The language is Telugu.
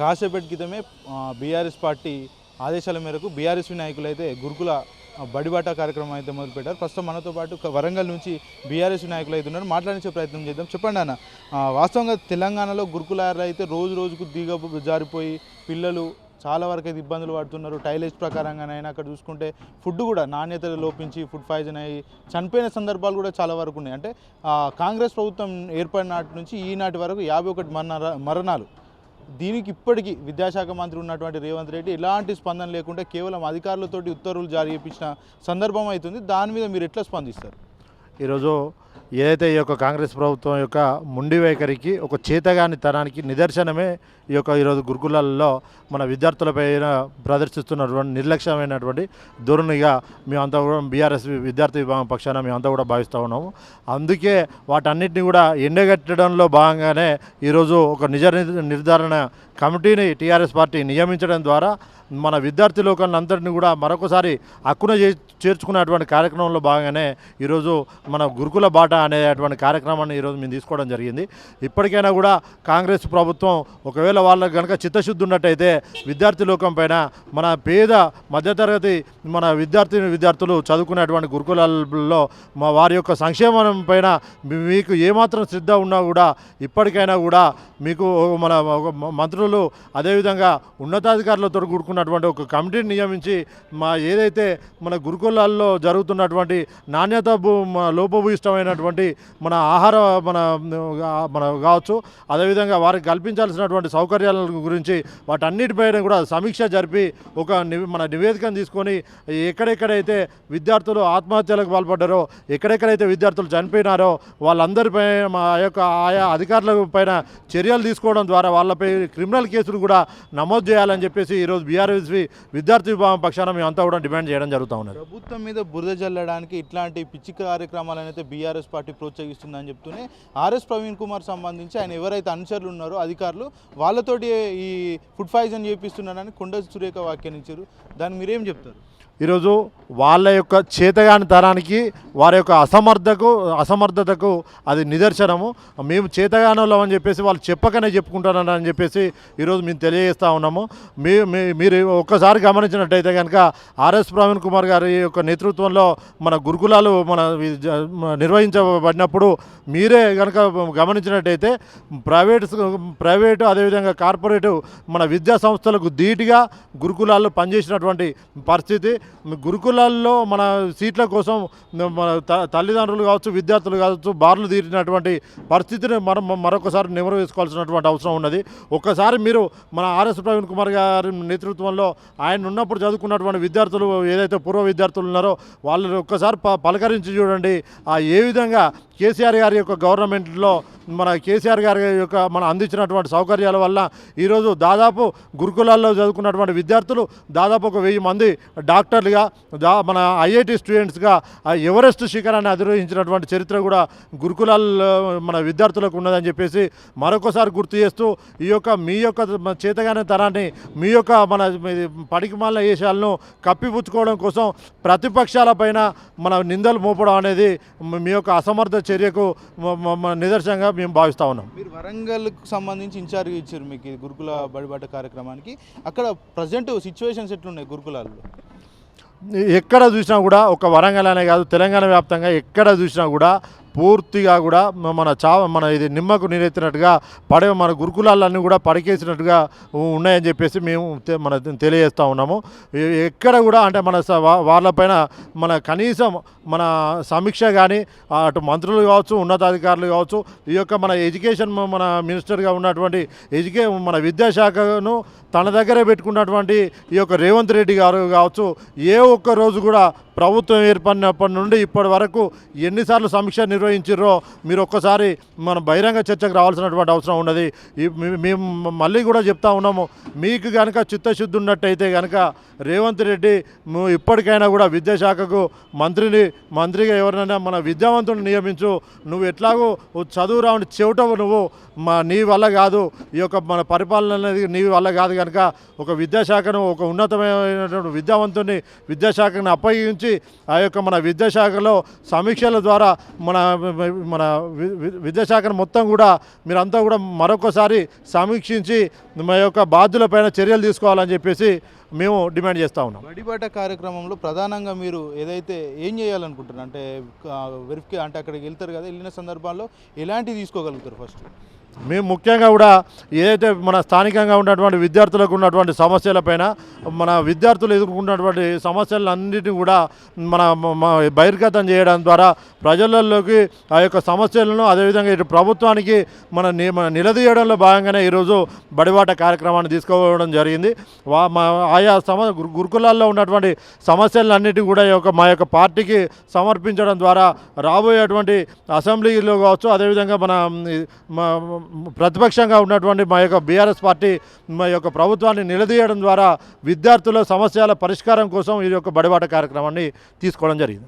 కాసేపటి క్రితమే బీఆర్ఎస్ పార్టీ ఆదేశాల మేరకు బీఆర్ఎస్ నాయకులు అయితే గురుకుల బడిబాట కార్యక్రమం అయితే మొదలుపెట్టారు. ప్రస్తుతం మనతో పాటు వరంగల్ నుంచి బీఆర్ఎస్ నాయకులు అయితే ఉన్నారు. మాట్లాడించే ప్రయత్నం చేద్దాం. చెప్పండి అన్న, వాస్తవంగా తెలంగాణలో గురుకులాలు అయితే రోజు రోజుకు జారిపోయి పిల్లలు చాలా వరకు అయితే ఇబ్బందులు పడుతున్నారు. టైలేజ్ ప్రకారంగానైనా అక్కడ చూసుకుంటే ఫుడ్ కూడా నాణ్యత లోపించి ఫుడ్ పాయిజన్ అయ్యి చనిపోయిన సందర్భాలు కూడా చాలా వరకు ఉన్నాయి. అంటే కాంగ్రెస్ ప్రభుత్వం ఏర్పడిన నాటి నుంచి ఈనాటి వరకు 51 మరణాలు. దీనికి ఇప్పటికీ విద్యాశాఖ మంత్రి ఉన్నటువంటి రేవంత్ రెడ్డి ఎలాంటి స్పందన లేకుండా కేవలం అధికారులతోటి ఉత్తర్వులు జారీ చేయించిన సందర్భం అవుతుంది. దాని మీద మీరు ఎట్లా స్పందిస్తారు? ఈరోజు ఏదైతే ఈ యొక్క కాంగ్రెస్ ప్రభుత్వం యొక్క ముండి వైఖరికి ఒక చేతగాని తనానికి నిదర్శనమే ఈరోజు గురుకులాల్లో మన విద్యార్థులపైన ప్రదర్శిస్తున్నటువంటి నిర్లక్ష్యమైనటువంటి ధోరణిగా మేమంతా కూడా బీఆర్ఎస్ విద్యార్థి విభాగం పక్షాన మేమంతా కూడా భావిస్తూ ఉన్నాము. అందుకే వాటన్నిటిని కూడా ఎండగట్టడంలో భాగంగానే ఈరోజు ఒక నిర్ధారణ కమిటీని టీఆర్ఎస్ పార్టీ నియమించడం ద్వారా మన విద్యార్థి లోకాలందరినీ కూడా మరొకసారి హక్కున చేర్చుకున్నటువంటి కార్యక్రమంలో భాగంగానే ఈరోజు మన గురుకుల బాట అనేటువంటి కార్యక్రమాన్ని ఈరోజు మేము తీసుకోవడం జరిగింది. ఇప్పటికైనా కూడా కాంగ్రెస్ ప్రభుత్వం ఒకవేళ వాళ్ళకి కనుక చిత్తశుద్ధి ఉన్నట్టయితే విద్యార్థి లోకం పైన మన పేద మధ్యతరగతి మన విద్యార్థులు చదువుకునేటువంటి గురుకులాల్లో వారి యొక్క సంక్షేమం పైన మీకు ఏమాత్రం శ్రద్ధ ఉన్నా కూడా ఇప్పటికైనా కూడా మీకు మన మంత్రులు అదేవిధంగా ఉన్నతాధికారులతో కూడుకున్నటువంటి ఒక కమిటీని నియమించి ఏదైతే మన గురుకులాల్లో జరుగుతున్నటువంటి నాణ్యత లోపభూయిష్టమైనటువంటి మన ఆహార మన కావచ్చు, అదేవిధంగా వారికి కల్పించాల్సినటువంటి సౌకర్యాల గురించి వాటన్నిటిపైన కూడా సమీక్ష జరిపి మన నివేదికను తీసుకొని ఎక్కడెక్కడైతే విద్యార్థులు ఆత్మహత్యలకు పాల్పడ్డారో, ఎక్కడెక్కడైతే విద్యార్థులు చనిపోయినారో వాళ్ళందరిపై ఆయా అధికారుల పైన చర్యలు తీసుకోవడం ద్వారా వాళ్ళపై క్రిమినల్ కేసులు కూడా నమోదు చేయాలని చెప్పేసి ఈరోజు బీఆర్ఎస్ విద్యార్థి విభాగం పక్షాన మేమంతా కూడా డిమాండ్ చేయడం జరుగుతూ ఉన్నది. ప్రభుత్వం మీద బురద జల్లడానికి ఇట్లాంటి పిచ్చి కార్యక్రమాలను అయితే బీఆర్ఎస్ పార్టీ ప్రోత్సహిస్తుందని చెప్తూనే ఆర్ఎస్ ప్రవీణ్ కుమార్ సంబంధించి ఆయన ఎవరైతే అనుచరులు ఉన్నారో అధికారులు వాళ్ళతోటి ఈ ఫుడ్ పాయిజన్ చేపిస్తున్నారని కొండ సురేఖ వ్యాఖ్యానించారు. దాన్ని మీరేం చెప్తారు? ఈరోజు వాళ్ళ యొక్క చేతగాని తరానికి వారి యొక్క అసమర్థతకు అది నిదర్శనము. మేము చేతగానంలో అని చెప్పేసి వాళ్ళు చెప్పకనే చెప్పుకుంటారని చెప్పేసి ఈరోజు మేము తెలియజేస్తూ ఉన్నాము. మీరు ఒక్కసారి గమనించినట్టయితే కనుక ఆర్ఎస్ ప్రవీణ్ కుమార్ గారి యొక్క నేతృత్వంలో మన గురుకులాలు నిర్వహించబడినప్పుడు మీరే కనుక గమనించినట్టయితే ప్రైవేటు అదేవిధంగా కార్పొరేటు మన విద్యా సంస్థలకు ధీటుగా గురుకులాల్లో పనిచేసినటువంటి పరిస్థితి. గురుకులాల్లో మన సీట్ల కోసం మన తల్లిదండ్రులు కావచ్చు, విద్యార్థులు కావచ్చు, బార్లు తీరినటువంటి పరిస్థితిని మరొకసారి నెమరు వేసుకోవాల్సినటువంటి అవసరం ఉన్నది. ఒక్కసారి మీరు మన ఆర్ఎస్ ప్రవీణ్ కుమార్ గారి నేతృత్వంలో ఆయన ఉన్నప్పుడు చదువుకున్నటువంటి విద్యార్థులు ఏదైతే పూర్వ విద్యార్థులు ఉన్నారో వాళ్ళు ఒక్కసారి పలకరించి చూడండి. ఏ విధంగా కేసీఆర్ గారి యొక్క గవర్నమెంట్లో మన కేసీఆర్ గారి యొక్క అందించినటువంటి సౌకర్యాల వల్ల ఈరోజు దాదాపు గురుకులాల్లో చదువుకున్నటువంటి విద్యార్థులు దాదాపు 1000 మంది డాక్టర్లుగా మన ఐఐటి స్టూడెంట్స్గా ఎవరెస్ట్ శిఖరాన్ని అధిరోహించినటువంటి చరిత్ర కూడా గురుకులాల్లో మన విద్యార్థులకు ఉన్నదని చెప్పేసి మరొకసారి గుర్తు చేస్తూ మీ యొక్క చేతగానే తరాన్ని మీ యొక్క మన పడికిమాల వేషాలను కప్పిపుచ్చుకోవడం కోసం ప్రతిపక్షాల పైన మన నిందలు మోపడం అనేది మీ యొక్క అసమర్థ చర్యకు నిదర్శనంగా మేము భావిస్తూ ఉన్నాం. మీరు వరంగల్కు సంబంధించి ఇన్ఛార్జ్ ఇచ్చారు మీకు గురుకుల బడిబాట కార్యక్రమానికి. అక్కడ ప్రజెంట్ సిచ్యువేషన్స్ ఎట్లున్నాయి గురుకులాల్లో? ఎక్కడ చూసినా కూడా ఒక వరంగల్ అనే కాదు తెలంగాణ వ్యాప్తంగా ఎక్కడ చూసినా కూడా పూర్తిగా కూడా మన ఇది నిమ్మకు నీరెత్తినట్టుగా మన గురుకులాలన్నీ కూడా పడికేసినట్టుగా ఉన్నాయని చెప్పేసి మేము తెలియజేస్తూ ఉన్నాము. ఎక్కడ కూడా అంటే వాళ్ళపైన కనీసం మన సమీక్ష కానీ అటు మంత్రులు కావచ్చు, ఉన్నతాధికారులు కావచ్చు, ఈ యొక్క మన ఎడ్యుకేషన్ మన మినిస్టర్గా ఉన్నటువంటి మన విద్యాశాఖను తన దగ్గరే పెట్టుకున్నటువంటి ఈ యొక్క రేవంత్ రెడ్డి గారు కావచ్చు, ఏ ఒక్క రోజు కూడా ప్రభుత్వం ఏర్పడినప్పటి నుండి ఇప్పటి వరకు ఎన్నిసార్లు సమీక్ష నిర్వహించారో మీరు ఒక్కసారి మన బహిరంగ చర్చకు రావాల్సినటువంటి అవసరం ఉన్నది. మేము మళ్ళీ కూడా చెప్తా ఉన్నాము, మీకు కనుక చిత్తశుద్ధి ఉన్నట్టయితే కనుక రేవంత్ రెడ్డి ఇప్పటికైనా కూడా విద్యాశాఖకు మంత్రిగా ఎవరినైనా మన విద్యావంతుని నియమించు. నువ్వు ఎట్లాగో చదువు రావని చెవిటవు, నువ్వు నీ వల్ల కాదు, ఈ యొక్క మన పరిపాలన అనేది నీ వల్ల కాదు కనుక ఒక విద్యాశాఖను ఒక ఉన్నతమైనటువంటి విద్యావంతుని విద్యాశాఖను అప్పగించి ఆ యొక్క మన విద్యాశాఖలో సమీక్షల ద్వారా మన విద్యాశాఖను మొత్తం కూడా మీరంతా కూడా మరొకసారి సమీక్షించి మా యొక్క బాధ్యులపైన చర్యలు తీసుకోవాలని చెప్పేసి మేము డిమాండ్ చేస్తూ ఉన్నాం. బడిబాట కార్యక్రమంలో ప్రధానంగా మీరు ఏదైతే ఏం చేయాలనుకుంటున్నారు అంటే వెరిఫికే అంటే అక్కడికి వెళ్తారు కదా, వెళ్ళిన సందర్భాల్లో ఎలాంటివి తీసుకోగలుగుతారు ఫస్ట్? మేము ముఖ్యంగా కూడా ఏదైతే మన స్థానికంగా ఉన్నటువంటి విద్యార్థులకు ఉన్నటువంటి సమస్యలపైన మన విద్యార్థులు ఎదుర్కొన్నటువంటి సమస్యలన్నిటిని కూడా మన బహిర్గతం చేయడం ద్వారా ప్రజలలోకి ఆ యొక్క సమస్యలను అదేవిధంగా ఇటు ప్రభుత్వానికి మన నిలదీయడంలో భాగంగానే ఈరోజు బడిబాట కార్యక్రమాన్ని తీసుకోవడం జరిగింది. ఆయా గురుకులాల్లో ఉన్నటువంటి సమస్యలన్నిటి కూడా మా యొక్క పార్టీకి సమర్పించడం ద్వారా రాబోయేటువంటి అసెంబ్లీలో కావచ్చు, అదేవిధంగా మన ప్రతిపక్షంగా ఉన్నటువంటి మా యొక్క బీఆర్ఎస్ పార్టీ మా యొక్క ప్రభుత్వాన్ని నిలదీయడం ద్వారా విద్యార్థుల సమస్యల పరిష్కారం కోసం ఈ యొక్క బడిబాట కార్యక్రమాన్ని తీసుకోవడం జరిగింది.